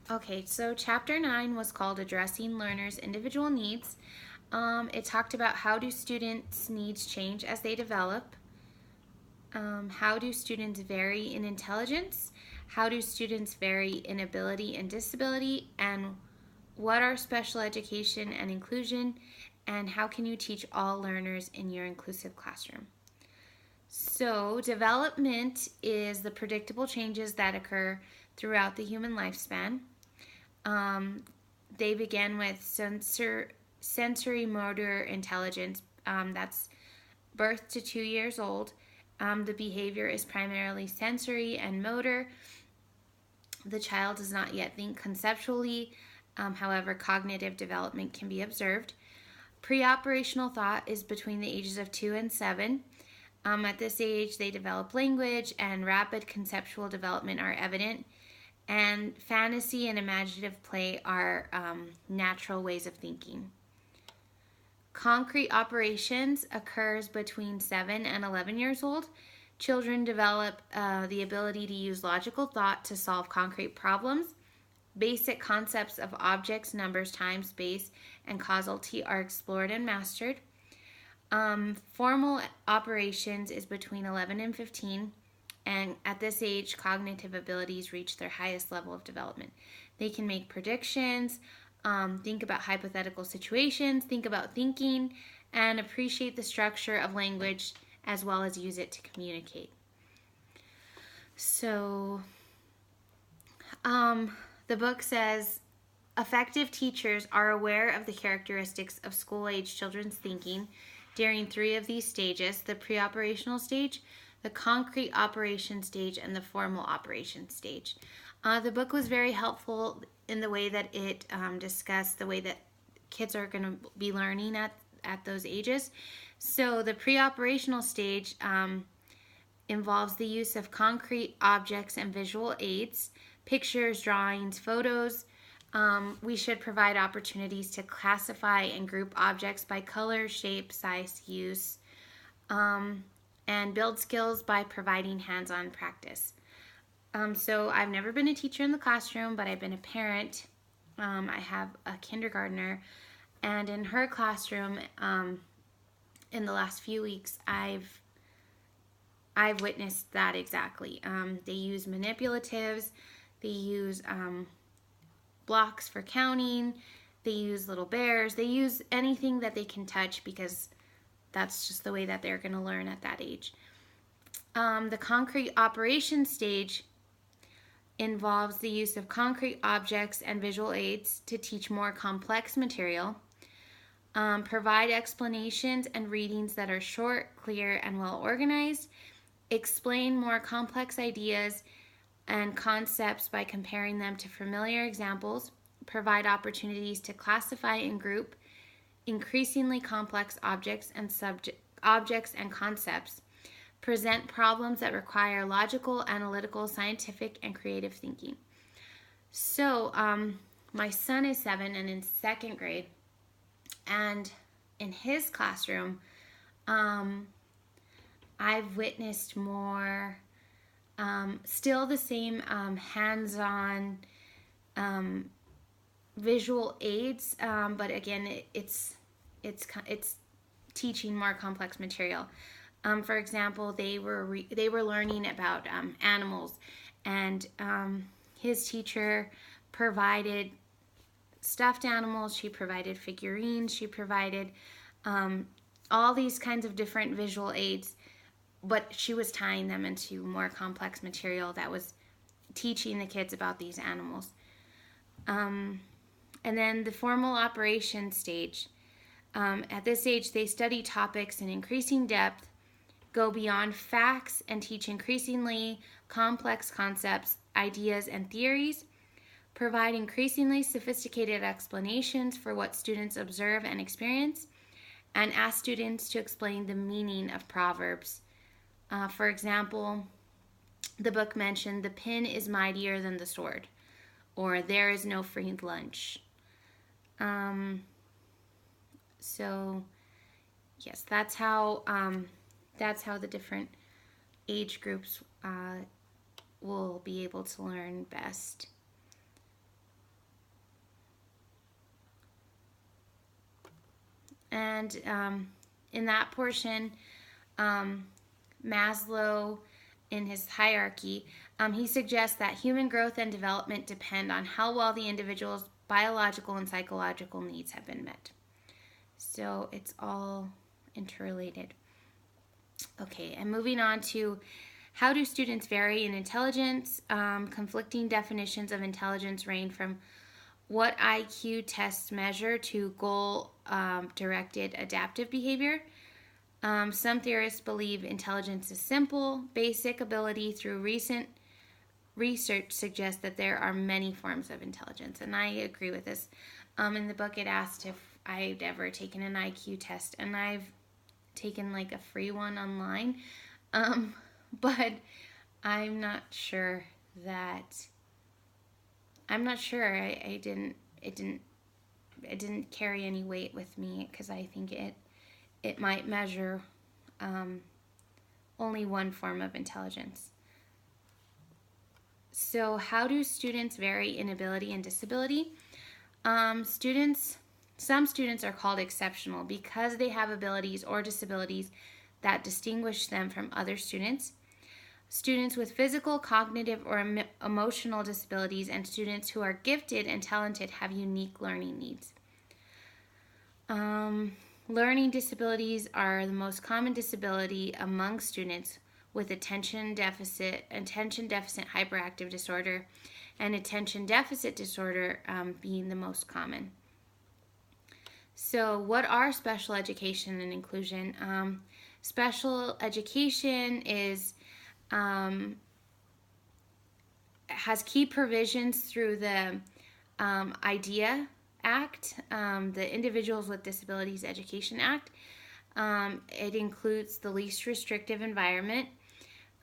Okay, so chapter 9 was called Addressing Learners' Individual Needs. It talked about how do students' needs change as they develop, how do students vary in intelligence, how do students vary in ability and disability, and what are special education and inclusion, and how can you teach all learners in your inclusive classroom. So, development is the predictable changes that occur throughout the human lifespan. Um, they begin with sensory motor intelligence. That's birth to 2 years old. The behavior is primarily sensory and motor. The child does not yet think conceptually. However, cognitive development can be observed. Pre-operational thought is between the ages of 2 and 7. At this age, they develop language, and rapid conceptual development are evident. And fantasy and imaginative play are natural ways of thinking. Concrete operations occurs between 7 and 11 years old. Children develop the ability to use logical thought to solve concrete problems. Basic concepts of objects, numbers, time, space, and causality are explored and mastered. Formal operations is between 11 and 15, and at this age, cognitive abilities reach their highest level of development. They can make predictions, think about hypothetical situations, think about thinking, and appreciate the structure of language as well as use it to communicate. So, the book says effective teachers are aware of the characteristics of school-age children's thinking during 3 of these stages: the pre-operational stage, the concrete operation stage, and the formal operation stage. The book was very helpful in the way that it discussed the way that kids are going to be learning at those ages. So the pre-operational stage involves the use of concrete objects and visual aids, pictures, drawings, photos. We should provide opportunities to classify and group objects by color, shape, size, use, and build skills by providing hands-on practice. So I've never been a teacher in the classroom, but I've been a parent. I have a kindergartner, and in her classroom, in the last few weeks, I've witnessed that exactly. They use manipulatives, they use blocks for counting, they use little bears, they use anything that they can touch because that's just the way that they're going to learn at that age. The concrete operation stage involves the use of concrete objects and visual aids to teach more complex material. Provide explanations and readings that are short, clear, and well organized. Explain more complex ideas and concepts by comparing them to familiar examples. Provide opportunities to classify and group increasingly complex objects and concepts. Present problems that require logical, analytical, scientific, and creative thinking. So, my son is 7 and in 2nd grade, and in his classroom, I've witnessed more, still the same hands-on visual aids, but again, it's teaching more complex material. For example, they were learning about animals, and his teacher provided stuffed animals. She provided figurines. She provided all these kinds of different visual aids, but she was tying them into more complex material that was teaching the kids about these animals. And then the formal operation stage. At this stage, they study topics in increasing depth, go beyond facts, and teach increasingly complex concepts, ideas, and theories. Provide increasingly sophisticated explanations for what students observe and experience, and ask students to explain the meaning of proverbs. For example, the book mentioned the pen is mightier than the sword, or there is no free lunch. So yes, that's how the different age groups will be able to learn best. And in that portion, Maslow, in his hierarchy, he suggests that human growth and development depend on how well the individual's biological and psychological needs have been met. So it's all interrelated. Okay, and moving on to how do students vary in intelligence? Conflicting definitions of intelligence range from what IQ tests measure to goal-directed adaptive behavior. Some theorists believe intelligence is simple, basic ability. Through recent research suggests that there are many forms of intelligence, and I agree with this. In the book, it asked if I'd ever taken an IQ test, and I've taken like a free one online, but I'm not sure that. I'm not sure. It didn't carry any weight with me because I think it might measure only one form of intelligence. So how do students vary in ability and disability? Some students are called exceptional because they have abilities or disabilities that distinguish them from other students. Students with physical, cognitive, or emotional disabilities and students who are gifted and talented have unique learning needs. Learning disabilities are the most common disability among students with attention deficit hyperactive disorder, and attention deficit disorder being the most common. So what are special education and inclusion? Special education has key provisions through the IDEA Act, the Individuals with Disabilities Education Act. It includes the least restrictive environment,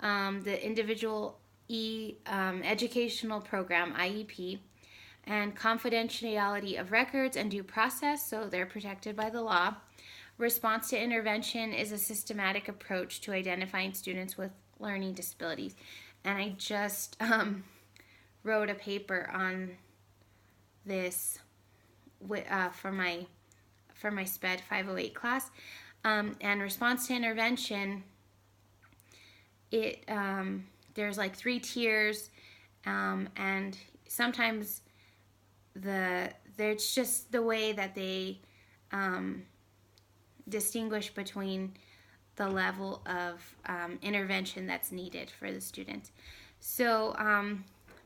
the Individual Educational Program, IEP, and confidentiality of records and due process, so they're protected by the law. Response to intervention is a systematic approach to identifying students with learning disabilities. And I just wrote a paper on this for my SPED 508 class. And response to intervention, there's like 3 tiers, and sometimes there's just the way that they distinguish between the level of intervention that's needed for the students. So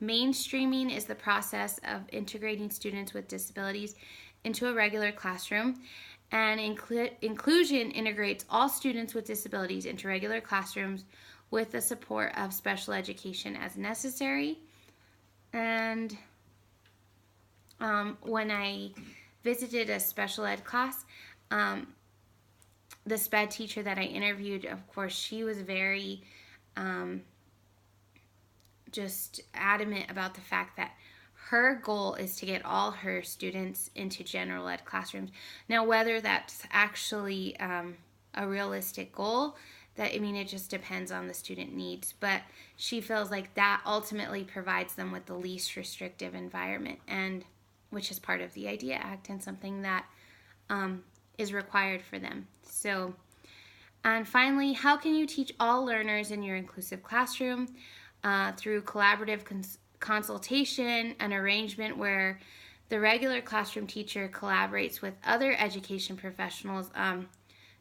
mainstreaming is the process of integrating students with disabilities into a regular classroom, and inclusion integrates all students with disabilities into regular classrooms with the support of special education as necessary. And when I visited a special ed class, the SPED teacher that I interviewed, of course, she was very just adamant about the fact that her goal is to get all her students into general ed classrooms. Now, whether that's actually a realistic goal, it just depends on the student needs. But she feels like that ultimately provides them with the least restrictive environment, and which is part of the IDEA Act and something that is required for them. So, and finally, how can you teach all learners in your inclusive classroom? Through collaborative consultation, an arrangement where the regular classroom teacher collaborates with other education professionals,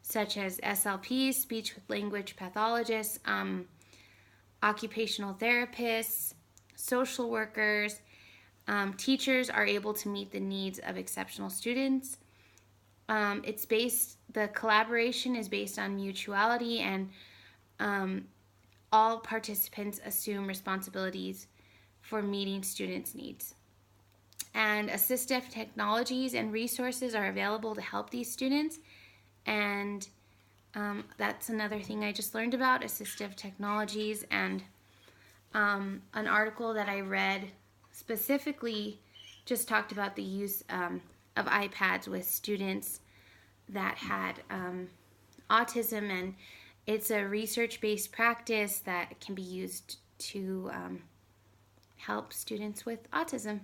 such as SLPs, speech language pathologists, occupational therapists, social workers. Teachers are able to meet the needs of exceptional students. The collaboration is based on mutuality, and all participants assume responsibilities for meeting students' needs. And assistive technologies and resources are available to help these students. And that's another thing I just learned about, assistive technologies. And an article that I read specifically just talked about the use of iPads with students that had autism, and it's a research-based practice that can be used to help students with autism.